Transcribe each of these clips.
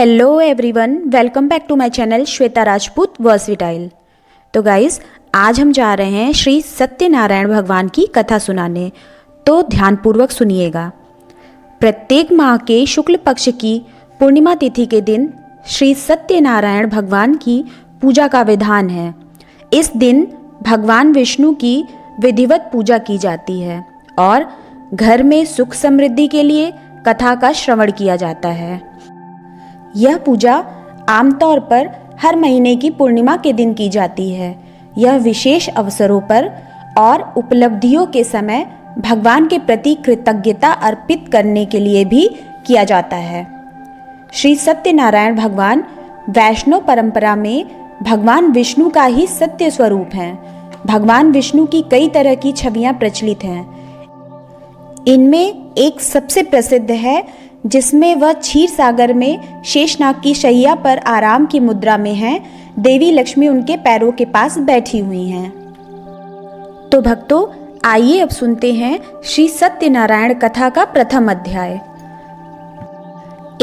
Hello everyone, welcome back to my channel Shweta Rajput versatile. तो guys, आज हम जा रहे हैं श्री सत्यनारायण भगवान की कथा सुनाने। तो ध्यानपूर्वक सुनिएगा। प्रत्येक माह के शुक्ल पक्ष की पूर्णिमा तिथि के दिन श्री सत्यनारायण भगवान की पूजा का विधान है। इस दिन भगवान विष्णु की विधिवत पूजा की जाती है और घर में सुख समृद्धि के लिए कथा का श्रवण किया जाता है। यह पूजा आमतौर पर हर महीने की पूर्णिमा के दिन की जाती है। यह विशेष अवसरों पर और उपलब्धियों के समय भगवान के प्रति कृतज्ञता अर्पित करने के लिए भी किया जाता है। श्री सत्यनारायण भगवान वैष्णव परंपरा में भगवान विष्णु का ही सत्य स्वरूप हैं। भगवान विष्णु की कई तरह की छवियां प्रचलित हैं। इनमें एक सबसे प्रसिद्ध है जिसमें वह क्षीर सागर में शेषनाग की शैया पर आराम की मुद्रा में हैं। देवी लक्ष्मी उनके पैरों के पास बैठी हुई हैं। तो भक्तों, आइए अब सुनते हैं श्री सत्यनारायण कथा का प्रथम अध्याय।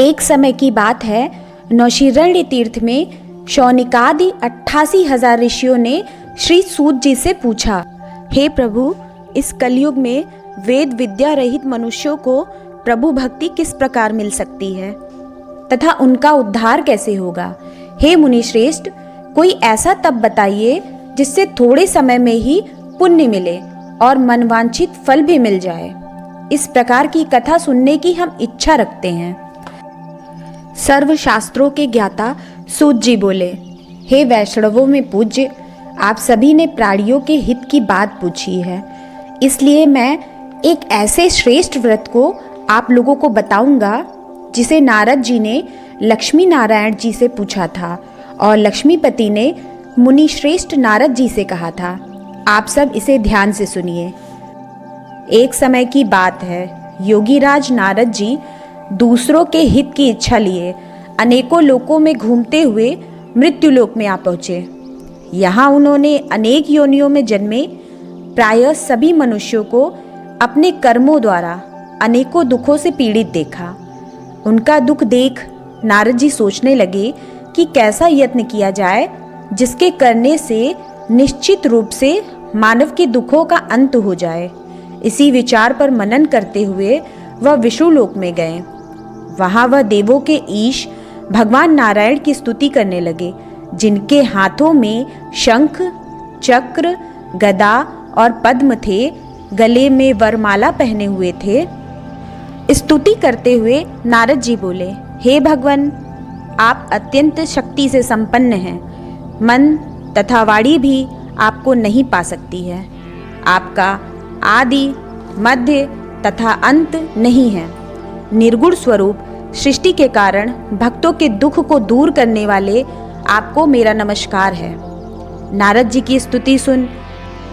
एक समय की बात है, नौशीरण्य तीर्थ में शौनिकादि 88,000 ऋषियों ने श्री सूत जी से पूछा, हे प्रभु, इस कलयुग में वेद विद्या रहित मनुष्यों को प्रभु भक्ति किस प्रकार मिल सकती है तथा उनका उद्धार कैसे होगा? हे मुनि श्रेष्ठ, कोई ऐसा तप बताइए जिससे थोड़े समय में ही पुण्य मिले और मनवांछित फल भी मिल जाए। इस प्रकार की कथा सुनने की हम इच्छा रखते हैं। सर्व शास्त्रों के ज्ञाता सूत जी बोले, हे वैष्णवों में पूज्य, आप सभी ने प्राणियों के हित की बात पूछी है, इसलिए मैं एक ऐसे श्रेष्ठ व्रत को आप लोगों को बताऊंगा जिसे नारद जी ने लक्ष्मी नारायण जी से पूछा था और लक्ष्मीपति ने मुनि श्रेष्ठ नारद जी से कहा था। आप सब इसे ध्यान से सुनिए। एक समय की बात है, योगीराज नारद जी दूसरों के हित की इच्छा लिए अनेकों लोकों में घूमते हुए मृत्युलोक में आ पहुँचे। यहाँ उन्होंने अनेक योनियों में जन्मे प्रायः सभी मनुष्यों को अपने कर्मों द्वारा अनेकों दुखों से पीड़ित देखा। उनका दुख देख नारद जी सोचने लगे कि कैसा यत्न किया जाए जिसके करने से निश्चित रूप से मानव के दुखों का अंत हो जाए। इसी विचार पर मनन करते हुए वह विष्णुलोक में गए। वहां वह देवों के ईश भगवान नारायण की स्तुति करने लगे, जिनके हाथों में शंख, चक्र, गदा और पद्म थे, गले में वरमाला पहने हुए थे। स्तुति करते हुए नारद जी बोले, हे भगवान, आप अत्यंत शक्ति से संपन्न हैं। मन तथा वाणी भी आपको नहीं पा सकती है। आपका आदि, मध्य तथा अंत नहीं है। निर्गुण स्वरूप सृष्टि के कारण भक्तों के दुख को दूर करने वाले आपको मेरा नमस्कार है। नारद जी की स्तुति सुन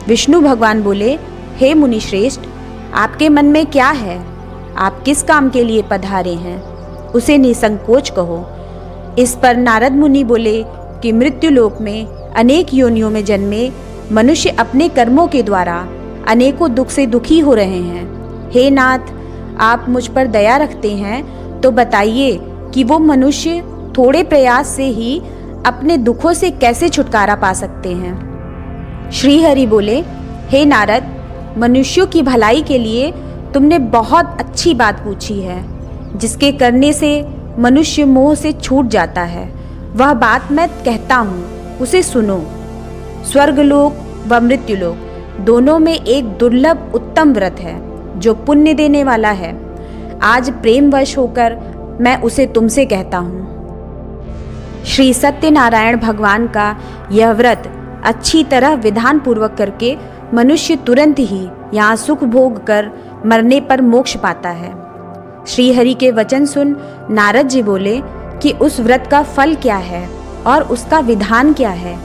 विष्णु भगवान बोले, हे मुनि श्रेष्ठ, आपके मन में क्या है? आप किस काम के लिए पधारे हैं? उसे निसंकोच कहो। इस पर नारद मुनि बोले कि मृत्युलोक में अनेक योनियों में जन्मे मनुष्य अपने कर्मों के द्वारा अनेकों दुख से दुखी हो रहे हैं। हे नाथ, आप मुझ पर दया रखते हैं तो बताइए कि वो मनुष्य थोड़े प्रयास से ही अपने दुखों से कैसे छुटकारा पा सकते हैं? श्री हरि बोले, हे नारद, मनुष्यों की भलाई के लिए तुमने बहुत अच्छी बात पूछी है, जिसके करने से मनुष्य मोह से छूट जाता है। वह बात मैं कहता हूँ, उसे सुनो। स्वर्गलोक व मृत्युलोक दोनों में एक दुर्लभ उत्तम व्रत है जो पुण्य देने वाला है। आज प्रेमवश होकर मैं उसे तुमसे कहता हूँ। श्री सत्यनारायण भगवान का यह व्रत अच्छी तरह विधान पूर्वक करके मनुष्य तुरंत ही यहाँ सुख भोग कर मरने पर मोक्ष पाता है। श्री हरि के वचन सुन नारद जी बोले कि उस व्रत का फल क्या है और उसका विधान क्या है?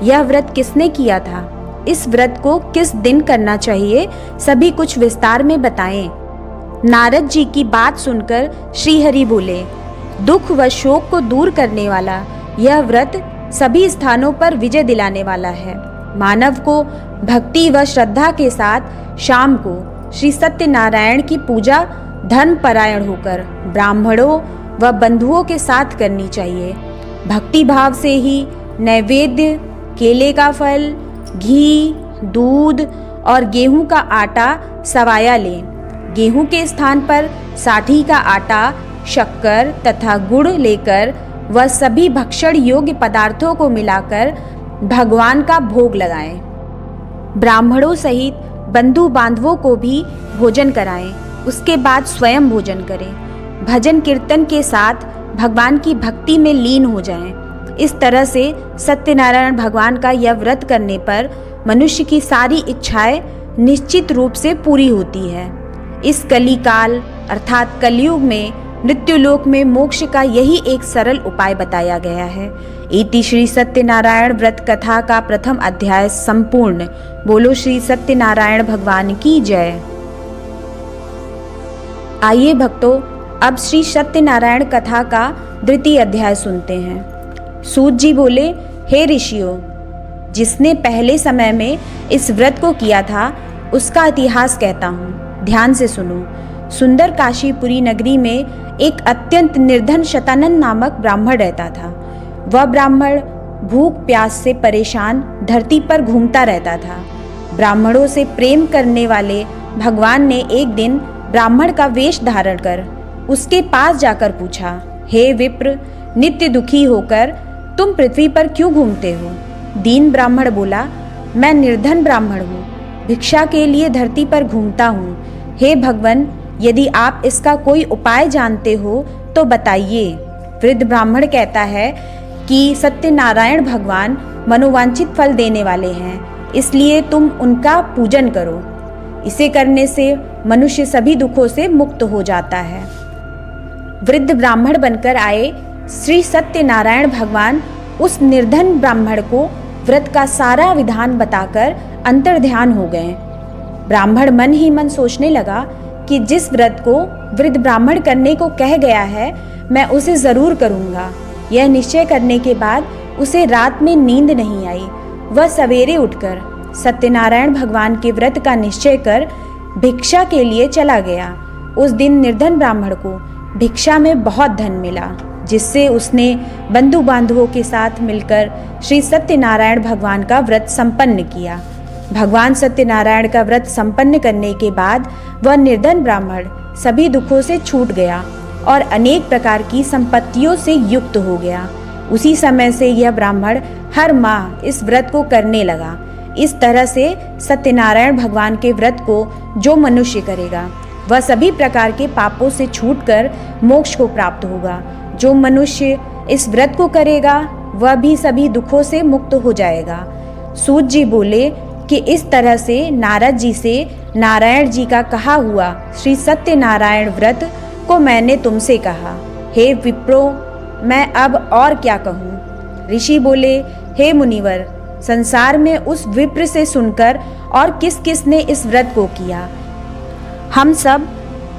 यह व्रत किसने किया था? इस व्रत को किस दिन करना चाहिए? सभी कुछ विस्तार में बताएं। नारद जी की बात सुनकर श्री हरि बोले, दुख व शोक को दूर करने वाला यह व्रत सभी स्थानों पर विजय दिलाने वाला है। मानव को भक्ति व श्रद्धा के साथ शाम को श्री सत्यनारायण की पूजा धर्म परायण होकर ब्राह्मणों वह बंधुओं के साथ करनी चाहिए। भक्ति भाव से ही नैवेद्य, केले का फल, घी, दूध और गेहूं का आटा सवाया लें। गेहूं के स्थान पर साठी का आटा, शक्कर तथा गुड़ लेकर वह सभी भक्षण योग्य पदार्थों को मिलाकर भगवान का भोग लगाएं। ब्राह्मणों सहित बंधु बांधवों को भी भोजन कराएं। उसके बाद स्वयं भोजन करें। भजन कीर्तन के साथ भगवान की भक्ति में लीन हो जाएं। इस तरह से सत्यनारायण भगवान का यह व्रत करने पर मनुष्य की सारी इच्छाएं निश्चित रूप से पूरी होती है। इस कलिकाल अर्थात कलयुग में मृत्युलोक में मोक्ष का यही एक सरल उपाय बताया गया है। इति श्री सत्यनारायण व्रत कथा का प्रथम अध्याय संपूर्ण। बोलो श्री सत्यनारायण भगवान की जय। आइए भक्तों, अब श्री सत्यनारायण कथा का द्वितीय अध्याय सुनते हैं। सूत जी बोले, हे ऋषियों, जिसने पहले समय में इस व्रत को किया था उसका इतिहास कहता हूँ, ध्यान से सुनो। सुंदर काशीपुरी नगरी में एक अत्यंत निर्धन शतानंद नामक ब्राह्मण रहता था। वह ब्राह्मण भूख प्यास से परेशान धरती पर घूमता रहता था। ब्राह्मणों से प्रेम करने वाले भगवान ने एक दिन ब्राह्मण का वेश धारण कर उसके पास जाकर पूछा, हे विप्र, नित्य दुखी होकर तुम पृथ्वी पर क्यों घूमते हो? दीन ब्राह्मण बोला, मैं निर्धन ब्राह्मण हूँ, भिक्षा के लिए धरती पर घूमता हूँ। हे भगवान, यदि आप इसका कोई उपाय जानते हो तो बताइए। वृद्ध ब्राह्मण कहता है कि सत्यनारायण भगवान मनोवांछित फल देने वाले हैं, इसलिए तुम उनका पूजन करो। इसे करने से मनुष्य सभी दुखों से मुक्त हो जाता है। वृद्ध ब्राह्मण बनकर आए श्री सत्यनारायण भगवान उस निर्धन ब्राह्मण को व्रत का सारा विधान बताकर अंतर्ध्यान हो गए। ब्राह्मण मन ही मन सोचने लगा कि जिस व्रत को वृद्ध ब्राह्मण करने को कह गया है मैं उसे जरूर करूँगा। यह निश्चय करने के बाद उसे रात में नींद नहीं आई। वह सवेरे उठकर सत्यनारायण भगवान के व्रत का निश्चय कर भिक्षा के लिए चला गया। उस दिन निर्धन ब्राह्मण को भिक्षा में बहुत धन मिला, जिससे उसने बंधु बांधवों के साथ मिलकर श्री सत्यनारायण भगवान का व्रत संपन्न किया। भगवान सत्यनारायण का व्रत संपन्न करने के बाद वह निर्धन ब्राह्मण सभी दुखों से छूट गया और अनेक प्रकार की संपत्तियों से युक्त हो गया। उसी समय से यह ब्राह्मण हर माह इस व्रत को करने लगा। इस तरह से सत्यनारायण भगवान के व्रत को जो मनुष्य करेगा वह सभी प्रकार के पापों से छूटकर मोक्ष को प्राप्त होगा। जो मनुष्य इस व्रत को करेगा वह भी सभी दुखों से मुक्त हो जाएगा। सूत जी बोले कि इस तरह से नारद जी से नारायण जी का कहा हुआ श्री सत्यनारायण व्रत को मैंने तुमसे कहा। हे विप्रो, मैं अब और क्या कहूँ? ऋषि बोले, हे मुनिवर, संसार में उस विप्र से सुनकर और किस किस ने इस व्रत को किया, हम सब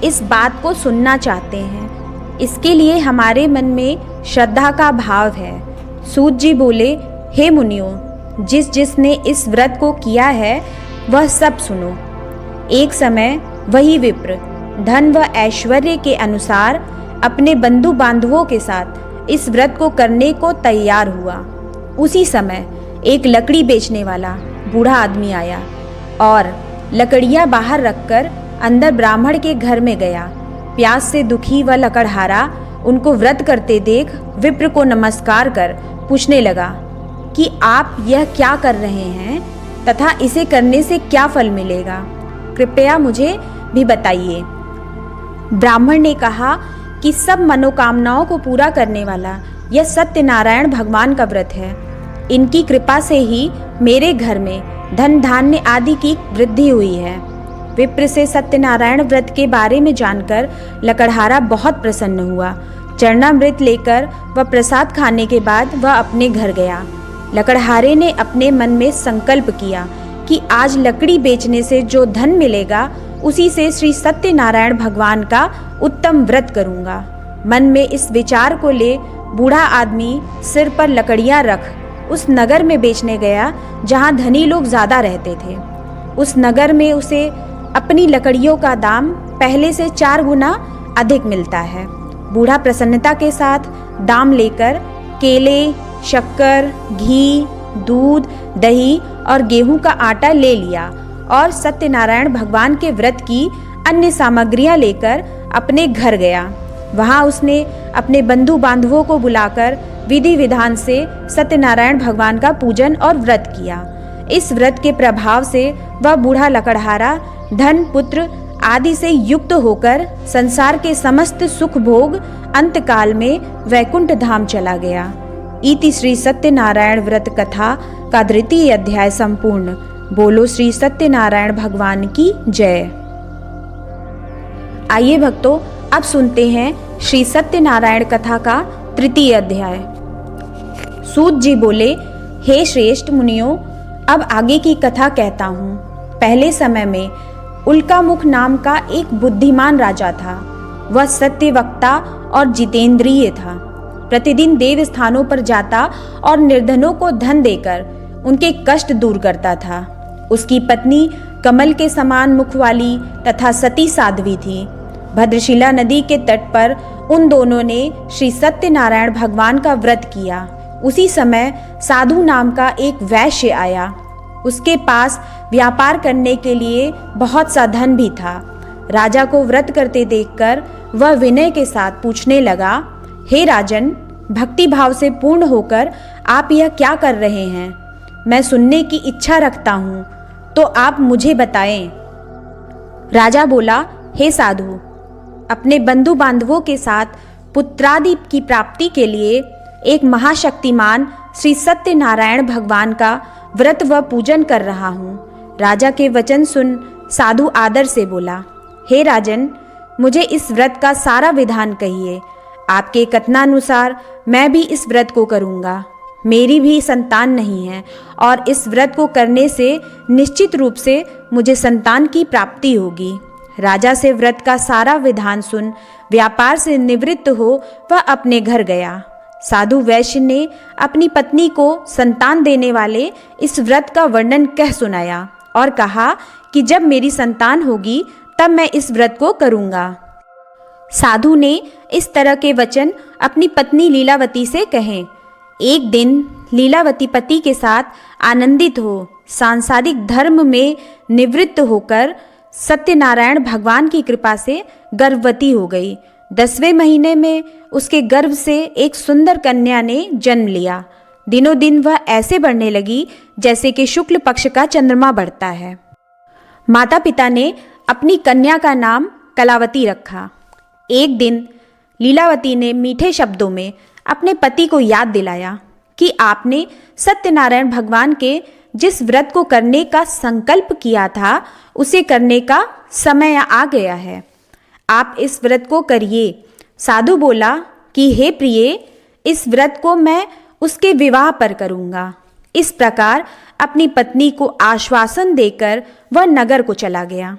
इस बात को सुनना चाहते हैं। इसके लिए हमारे मन में श्रद्धा का भाव है। सूत जी बोले, हे मुनियों, जिस जिसने इस व्रत को किया है वह सब सुनो। एक समय वही विप्र धन व ऐश्वर्य के अनुसार अपने बंधु बांधवों के साथ इस व्रत को करने को तैयार हुआ। उसी समय एक लकड़ी बेचने वाला बूढ़ा आदमी आया और लकड़ियां बाहर रखकर अंदर ब्राह्मण के घर में गया। प्यास से दुखी व लकड़हारा उनको व्रत करते देख विप्र को नमस्कार कर पूछने लगा कि आप यह क्या कर रहे हैं तथा इसे करने से क्या फल मिलेगा, कृपया मुझे भी बताइए। ब्राह्मण ने कहा कि सब मनोकामनाओं को पूरा करने वाला यह सत्यनारायण भगवान का व्रत है। इनकी कृपा से ही मेरे घर में धन धान्य आदि की वृद्धि हुई है। विप्र से सत्यनारायण व्रत के बारे में जानकर लकड़हारा बहुत प्रसन्न हुआ। चरणामृत लेकर वह प्रसाद खाने के बाद वह अपने घर गया। लकड़हारे ने अपने मन में संकल्प किया कि आज लकड़ी बेचने से जो धन मिलेगा उसी से श्री सत्यनारायण भगवान का उत्तम व्रत करूंगा। मन में इस विचार को ले बूढ़ा आदमी सिर पर लकड़ियां रख उस नगर में बेचने गया जहां धनी लोग ज्यादा रहते थे। उस नगर में उसे अपनी लकड़ियों का दाम पहले से 4 गुना अधिक मिलता है। बूढ़ा प्रसन्नता के साथ दाम लेकर केले, शक्कर, घी, दूध, दही और गेहूं का आटा ले लिया और सत्यनारायण भगवान के व्रत की अन्य सामग्रियां लेकर अपने घर गया। वहां उसने अपने बंधु बांधवों को बुलाकर विधि विधान से सत्यनारायण भगवान का पूजन और व्रत किया। इस व्रत के प्रभाव से वह बूढ़ा लकड़हारा धन, पुत्र आदि से युक्त होकर संसार के समस्त सुख भोग अंतकाल में वैकुंठ धाम चला गया। इति श्री सत्यनारायण व्रत कथा का 2य अध्याय संपूर्ण। बोलो श्री सत्यनारायण भगवान की जय। आइए भक्तों, अब सुनते हैं श्री सत्यनारायण कथा का 3 अध्याय। सूत जी बोले, हे श्रेष्ठ मुनियों, अब आगे की कथा कहता हूँ। पहले समय में उल्कामुख नाम का एक बुद्धिमान राजा था। वह सत्यवक्ता और जितेंद्रिय था। प्रतिदिन देव स्थानों पर जाता और निर्धनों को धन देकर उनके कष्ट दूर करता था। उसकी पत्नी कमल के समान मुख वाली तथा सती साध्वी थी। भद्रशिला नदी के तट पर उन दोनों ने श्री सत्यनारायण भगवान का व्रत किया। उसी समय साधु नाम का एक वैश्य आया। उसके पास व्यापार करने के लिए बहुत सा धन भी था। राजा को व्रत करते देखकर वह विनय के साथ पूछने लगा, हे राजन, भक्ति भाव से पूर्ण होकर आप यह क्या कर रहे हैं? मैं सुनने की इच्छा रखता हूँ, तो आप मुझे बताएं। राजा बोला, हे साधु, अपने बंधु बांधवों के साथ पुत्रादि की प्राप्ति के लिए एक महाशक्तिमान श्री सत्यनारायण भगवान का व्रत व पूजन कर रहा हूँ। राजा के वचन सुन साधु आदर से बोला, हे राजन, मुझे इस व्रत का सारा विधान कहिए। आपके कथनानुसार मैं भी इस व्रत को करूँगा। मेरी भी संतान नहीं है और इस व्रत को करने से निश्चित रूप से मुझे संतान की प्राप्ति होगी। राजा से व्रत का सारा विधान सुन व्यापार से निवृत्त हो वह अपने घर गया। साधु वैश्य ने अपनी पत्नी को संतान देने वाले इस व्रत का वर्णन कह सुनाया और कहा कि जब मेरी संतान होगी तब मैं इस व्रत को करूँगा। साधु ने इस तरह के वचन अपनी पत्नी लीलावती से कहे। एक दिन लीलावती पति के साथ आनंदित हो सांसारिक धर्म में निवृत्त होकर सत्यनारायण भगवान की कृपा से गर्भवती हो गई। 10वें महीने में उसके गर्भ से एक सुंदर कन्या ने जन्म लिया। दिनों दिन वह ऐसे बढ़ने लगी जैसे कि शुक्ल पक्ष का चंद्रमा बढ़ता है। माता पिता ने अपनी कन्या का नाम कलावती रखा। एक दिन लीलावती ने मीठे शब्दों में अपने पति को याद दिलाया कि आपने सत्यनारायण भगवान के जिस व्रत को करने का संकल्प किया था उसे करने का समय आ गया है। आप इस व्रत को करिए। साधु बोला कि हे प्रिय, इस व्रत को मैं उसके विवाह पर करूँगा। इस प्रकार अपनी पत्नी को आश्वासन देकर वह नगर को चला गया।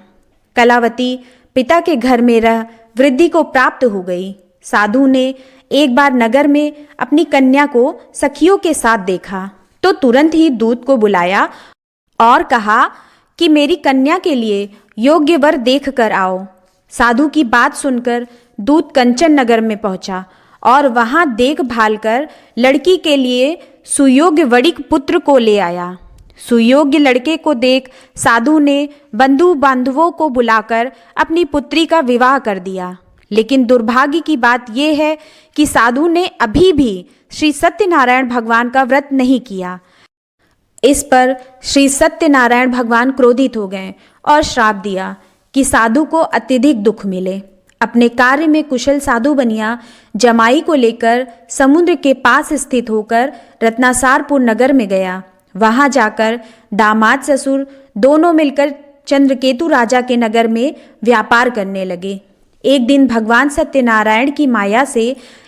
कलावती पिता के घर में रह वृद्धि को प्राप्त हो गई। साधु ने एक बार नगर में अपनी कन्या को सखियों के साथ देखा तो तुरंत ही दूत को बुलाया और कहा कि मेरी कन्या के लिए योग्य वर देख कर आओ। साधु की बात सुनकर दूत कंचन नगर में पहुंचा और वहां देखभाल कर लड़की के लिए सुयोग्य वणिक पुत्र को ले आया। सुयोग्य लड़के को देख साधु ने बंधु बांधवों को बुलाकर अपनी पुत्री का विवाह कर दिया। लेकिन दुर्भाग्य की बात यह है कि साधु ने अभी भी श्री सत्यनारायण भगवान का व्रत नहीं किया। इस पर श्री सत्यनारायण भगवान क्रोधित हो गए और श्राप दिया कि साधु को अत्यधिक दुख मिले। अपने कार्य में कुशल साधु बनिया जमाई को लेकर समुद्र के पास स्थित होकर रत्नासारपुर नगर में गया। वहां जाकर दामाद ससुर दोनों मिलकर चंद्रकेतु राजा के नगर में व्यापार करने लगे। एक दिन भगवान सत्यनारायण की माया से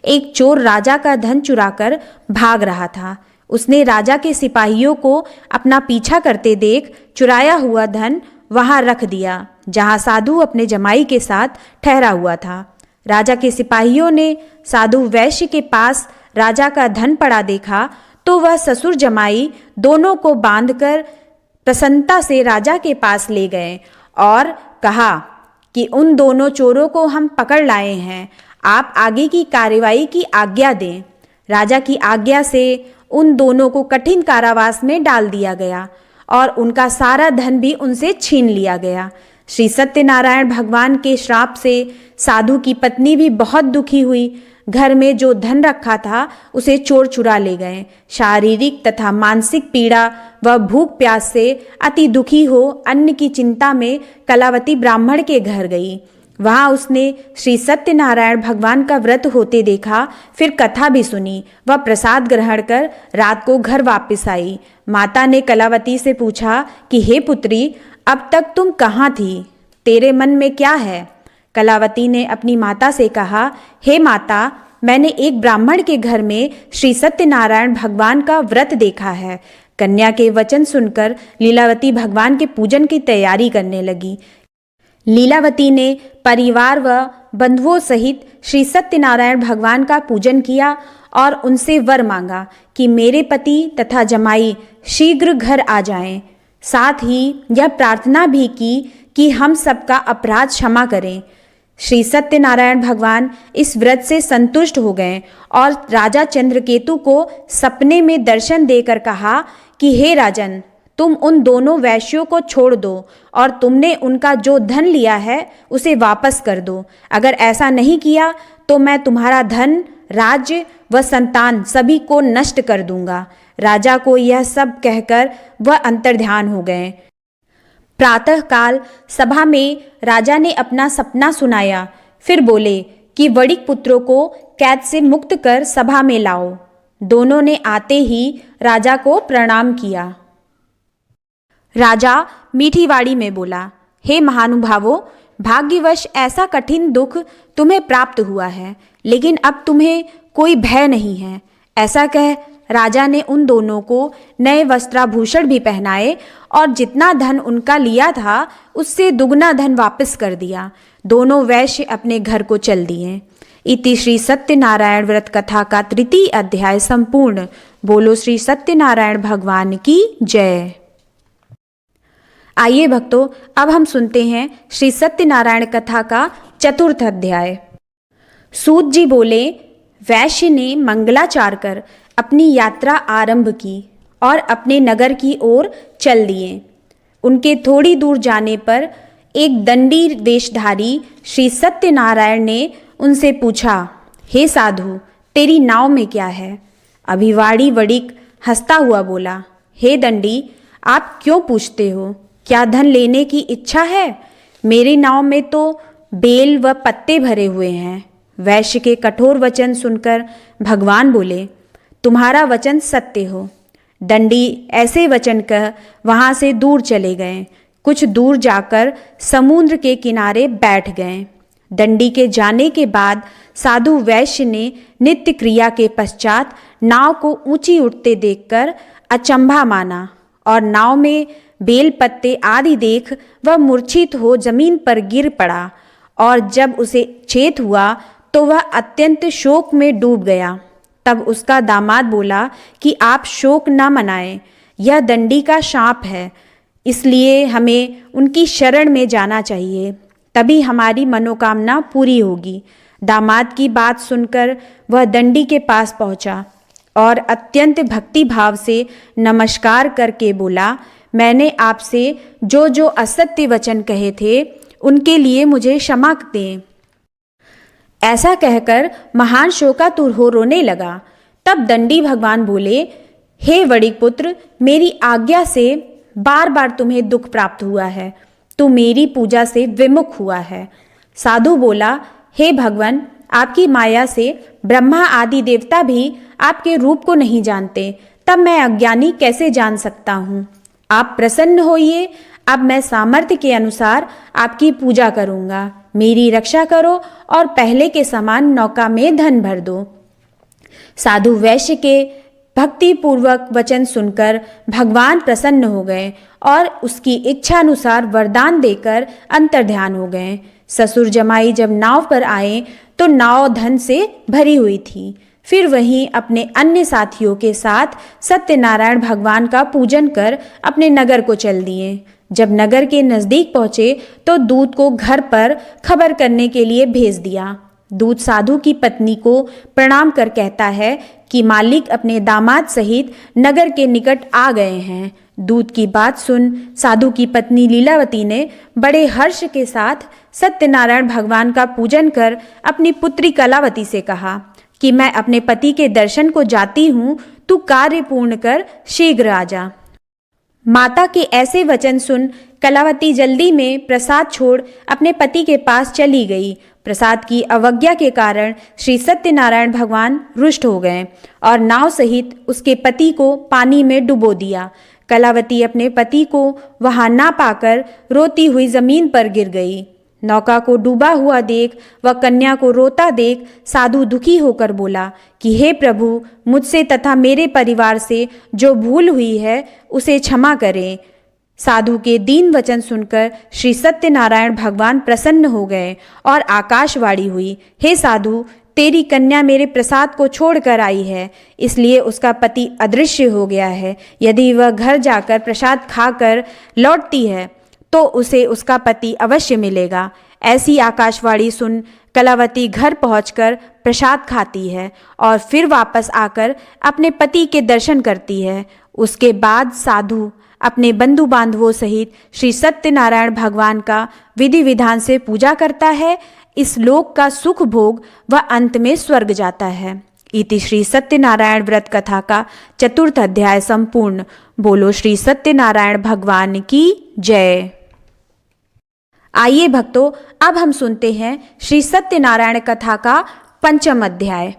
एक चोर राजा का धन चुराकर भाग रहा था। उसने राजा के सिपाहियों को अपना पीछा करते देख चुराया हुआ धन वहां रख दिया जहां साधु अपने जमाई के साथ ठहरा हुआ था। राजा के सिपाहियों ने साधु वैश्य के पास राजा का धन पड़ा देखा तो वह ससुर जमाई दोनों को बांधकर प्रसन्नता से राजा के पास ले गए और कहा कि उन दोनों चोरों को हम पकड़ लाए हैं। आप आगे की कार्यवाही की आज्ञा दें। राजा की आज्ञा से उन दोनों को कठिन कारावास में डाल दिया गया और उनका सारा धन भी उनसे छीन लिया गया। श्री सत्यनारायण भगवान के श्राप से साधु की पत्नी भी बहुत दुखी हुई। घर में जो धन रखा था उसे चोर चुरा ले गए। शारीरिक तथा मानसिक पीड़ा व भूख प्यास से अति दुखी हो अन्न की चिंता में कलावती ब्राह्मण के घर गई। वहाँ उसने श्री सत्यनारायण भगवान का व्रत होते देखा, फिर कथा भी सुनी व प्रसाद ग्रहण कर रात को घर वापस आई। माता ने कलावती से पूछा कि हे पुत्री, अब तक तुम कहाँ थी? तेरे मन में क्या है? कलावती ने अपनी माता से कहा, हे माता, मैंने एक ब्राह्मण के घर में श्री सत्यनारायण भगवान का व्रत देखा है। कन्या के वचन सुनकर लीलावती भगवान के पूजन की तैयारी करने लगी। लीलावती ने परिवार व बंधुओं सहित श्री सत्यनारायण भगवान का पूजन किया और उनसे वर मांगा कि मेरे पति तथा जमाई शीघ्र घर आ जाएं। साथ ही यह प्रार्थना भी की कि हम सबका अपराध क्षमा करें। श्री सत्यनारायण भगवान इस व्रत से संतुष्ट हो गए और राजा चंद्रकेतु को सपने में दर्शन देकर कहा कि हे राजन, तुम उन दोनों वैश्यों को छोड़ दो और तुमने उनका जो धन लिया है उसे वापस कर दो। अगर ऐसा नहीं किया तो मैं तुम्हारा धन, राज्य व संतान सभी को नष्ट कर दूंगा। राजा को यह सब कहकर वह अंतर्ध्यान हो गए। प्रातःकाल सभा में राजा ने अपना सपना सुनाया। फिर बोले कि वणिक पुत्रों को कैद से मुक्त कर सभा में लाओ। दोनों ने आते ही राजा को प्रणाम किया। राजा मीठी वाणी में बोला, हे महानुभावों, भाग्यवश ऐसा कठिन दुख तुम्हें प्राप्त हुआ है, लेकिन अब तुम्हें कोई भय नहीं है। ऐसा कह राजा ने उन दोनों को नए वस्त्राभूषण भी पहनाए और जितना धन उनका लिया था उससे दुगना धन वापस कर दिया। दोनों वैश्य अपने घर को चल दिए। इति श्री सत्यनारायण व्रत कथा का 3य अध्याय संपूर्ण। बोलो श्री सत्यनारायण भगवान की जय। आइए भक्तों, अब हम सुनते हैं श्री सत्यनारायण कथा का 4th अध्याय। सूत जी बोले, वैश्य ने मंगलाचार कर अपनी यात्रा आरंभ की और अपने नगर की ओर चल दिए। उनके थोड़ी दूर जाने पर एक दंडी वेशधारी श्री सत्यनारायण ने उनसे पूछा, हे साधु, तेरी नाव में क्या है? अभिवाड़ी वणिक हंसता हुआ बोला, हे दंडी, आप क्यों पूछते हो? क्या धन लेने की इच्छा है? मेरी नाव में तो बेल व पत्ते भरे हुए हैं। वैश्य के कठोर वचन सुनकर भगवान बोले, तुम्हारा वचन सत्य हो। दंडी ऐसे वचन कह वहाँ से दूर चले गए। कुछ दूर जाकर समुद्र के किनारे बैठ गए। दंडी के जाने के बाद साधु वैश्य ने नित्य क्रिया के पश्चात नाव को ऊंची उठते देखकर अचंभा माना और नाव में बेल पत्ते आदि देख वह मूर्छित हो जमीन पर गिर पड़ा और जब उसे चेत हुआ तो वह अत्यंत शोक में डूब गया। तब उसका दामाद बोला कि आप शोक न मनाएं, यह दंडी का शाप है, इसलिए हमें उनकी शरण में जाना चाहिए, तभी हमारी मनोकामना पूरी होगी। दामाद की बात सुनकर वह दंडी के पास पहुंचा और अत्यंत भक्ति भाव से नमस्कार करके बोला, मैंने आपसे जो जो असत्य वचन कहे थे उनके लिए मुझे क्षमा दें। ऐसा कहकर महान शोकातुर हो रोने लगा। तब दंडी भगवान बोले, हे वणिक पुत्र, मेरी आज्ञा से बार बार तुम्हें दुख प्राप्त हुआ है, तू मेरी पूजा से विमुख हुआ है। साधु बोला, हे भगवान, आपकी माया से ब्रह्मा आदि देवता भी आपके रूप को नहीं जानते, तब मैं अज्ञानी कैसे जान सकता हूँ? आप प्रसन्न होइए, अब मैं सामर्थ्य के अनुसार आपकी पूजा करूँगा। मेरी रक्षा करो और पहले के समान नौका में धन भर दो। साधु वैश्य के भक्ति पूर्वक वचन सुनकर भगवान प्रसन्न हो गए और उसकी इच्छा अनुसार वरदान देकर अंतर्ध्यान हो गए। ससुर जमाई जब नाव पर आए तो नाव धन से भरी हुई थी। फिर वहीं अपने अन्य साथियों के साथ सत्यनारायण भगवान का पूजन कर अपने नगर को चल दिए। जब नगर के नज़दीक पहुँचे तो दूत को घर पर खबर करने के लिए भेज दिया। दूत साधु की पत्नी को प्रणाम कर कहता है कि मालिक अपने दामाद सहित नगर के निकट आ गए हैं। दूत की बात सुन साधु की पत्नी लीलावती ने बड़े हर्ष के साथ सत्यनारायण भगवान का पूजन कर अपनी पुत्री कलावती से कहा कि मैं अपने पति के दर्शन को जाती हूँ, तू कार्य पूर्ण कर शीघ्र आ जा। माता के ऐसे वचन सुन कलावती जल्दी में प्रसाद छोड़ अपने पति के पास चली गई। प्रसाद की अवज्ञा के कारण श्री सत्यनारायण भगवान रुष्ट हो गए और नाव सहित उसके पति को पानी में डुबो दिया। कलावती अपने पति को वहां ना पाकर रोती हुई जमीन पर गिर गई। नौका को डूबा हुआ देख व कन्या को रोता देख साधु दुखी होकर बोला कि हे प्रभु, मुझसे तथा मेरे परिवार से जो भूल हुई है उसे क्षमा करें। साधु के दीन वचन सुनकर श्री सत्यनारायण भगवान प्रसन्न हो गए और आकाशवाणी हुई, हे साधु, तेरी कन्या मेरे प्रसाद को छोड़कर आई है, इसलिए उसका पति अदृश्य हो गया है। यदि वह घर जाकर प्रसाद खाकर लौटती है तो उसे उसका पति अवश्य मिलेगा। ऐसी आकाशवाणी सुन कलावती घर पहुंचकर प्रसाद खाती है और फिर वापस आकर अपने पति के दर्शन करती है। उसके बाद साधु अपने बंधु बांधवों सहित श्री सत्यनारायण भगवान का विधि विधान से पूजा करता है, इस लोक का सुख भोग व अंत में स्वर्ग जाता है। इति श्री सत्यनारायण व्रत कथा का 4th अध्याय संपूर्ण। बोलो श्री सत्यनारायण भगवान की जय। आइए भक्तों, अब हम सुनते हैं श्री सत्यनारायण कथा का 5वां अध्याय।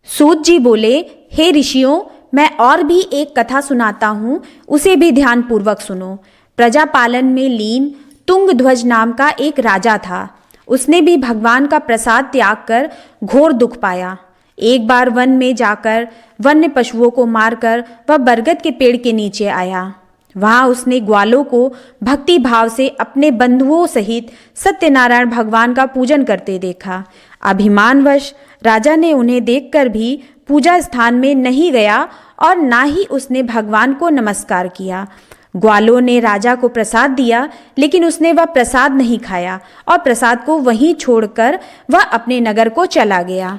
सूत जी बोले, हे ऋषियों, मैं और भी एक कथा सुनाता हूँ, उसे भी ध्यान पूर्वक सुनो। प्रजा पालन में लीन तुंगध्वज नाम का एक राजा था। उसने भी भगवान का प्रसाद त्याग कर घोर दुख पाया। एक बार वन में जाकर वन्य पशुओं को मारकर वह बरगद के पेड़ के नीचे आया। वहां उसने ग्वालों को भक्ति भाव से अपने बंधुओं सहित सत्यनारायण भगवान का पूजन करते देखा। अभिमानवश राजा ने उन्हें देखकर भी पूजा स्थान में नहीं गया और ना ही उसने भगवान को नमस्कार किया। ग्वालों ने राजा को प्रसाद दिया, लेकिन उसने वह प्रसाद नहीं खाया और प्रसाद को वहीं छोड़कर वह अपने नगर को चला गया।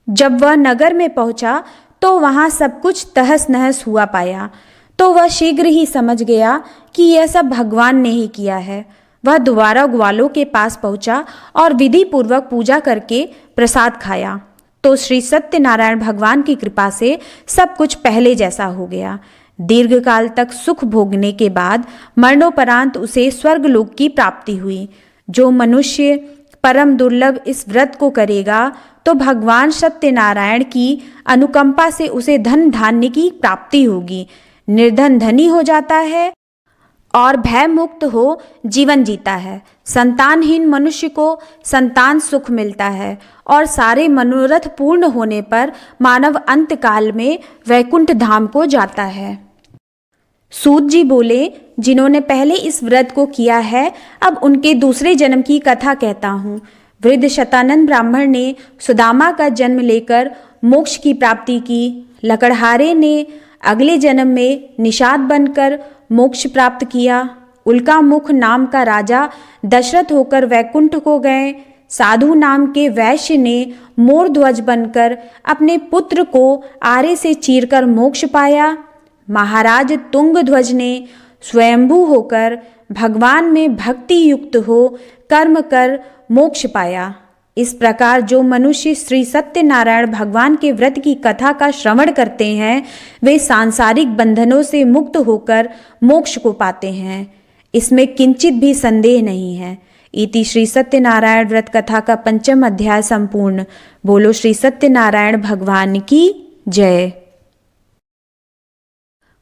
जब वह नगर में पहुंचा तो वहां सब कुछ तहस नहस हुआ पाया, तो वह शीघ्र ही समझ गया कि यह सब भगवान ने ही किया है। वह दोबारा ग्वालों के पास पहुंचा और विधि पूर्वक पूजा करके प्रसाद खाया, तो श्री सत्यनारायण भगवान की कृपा से सब कुछ पहले जैसा हो गया। दीर्घ काल तक सुख भोगने के बाद मरणोपरांत उसे स्वर्गलोक की प्राप्ति हुई। जो मनुष्य परम दुर्लभ इस व्रत को करेगा तो भगवान सत्यनारायण की अनुकंपा से उसे धन धान्य की प्राप्ति होगी। निर्धन धनी हो जाता है और भय मुक्त हो जीवन जीता है। संतानहीन मनुष्य को संतान सुख मिलता है और सारे मनोरथ पूर्ण होने पर मानव अंत काल में वैकुंठ धाम को जाता है। सूत जी बोले, जिन्होंने पहले इस व्रत को किया है, अब उनके दूसरे जन्म की कथा कहता हूँ। वृद्ध शतानंद ब्राह्मण ने सुदामा का जन्म लेकर मोक्ष की प्राप्ति की। लकड़हारे ने अगले जन्म में निषाद बनकर मोक्ष प्राप्त किया। उल्का मुख नाम का राजा दशरथ होकर वैकुंठ को गए। साधु नाम के वैश्य ने मोर ध्वज बनकर अपने पुत्र को आरे से चीरकर मोक्ष पाया। महाराज तुंगध्वज ने स्वयंभू होकर भगवान में भक्ति युक्त हो कर्म कर मोक्ष पाया। इस प्रकार जो मनुष्य श्री सत्यनारायण भगवान के व्रत की कथा का श्रवण करते हैं, वे सांसारिक बंधनों से मुक्त होकर मोक्ष को पाते हैं। इसमें किंचित भी संदेह नहीं है। इति श्री सत्यनारायण व्रत कथा का 5वां अध्याय संपूर्ण। बोलो श्री सत्यनारायण भगवान की जय।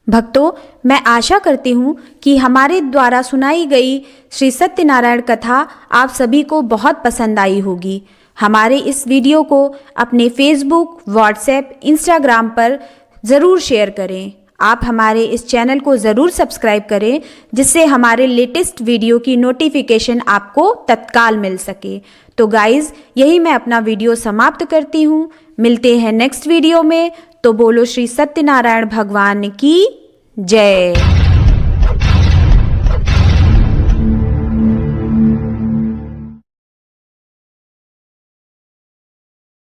भक्तों, मैं आशा करती हूँ कि हमारे द्वारा सुनाई गई श्री सत्यनारायण कथा आप सभी को बहुत पसंद आई होगी। हमारे इस वीडियो को अपने फेसबुक, व्हाट्सएप, इंस्टाग्राम पर ज़रूर शेयर करें। आप हमारे इस चैनल को ज़रूर सब्सक्राइब करें, जिससे हमारे लेटेस्ट वीडियो की नोटिफिकेशन आपको तत्काल मिल सके। तो गाइज़, यही मैं अपना वीडियो समाप्त करती हूँ। मिलते हैं नेक्स्ट वीडियो में। तो बोलो श्री सत्यनारायण भगवान की जय।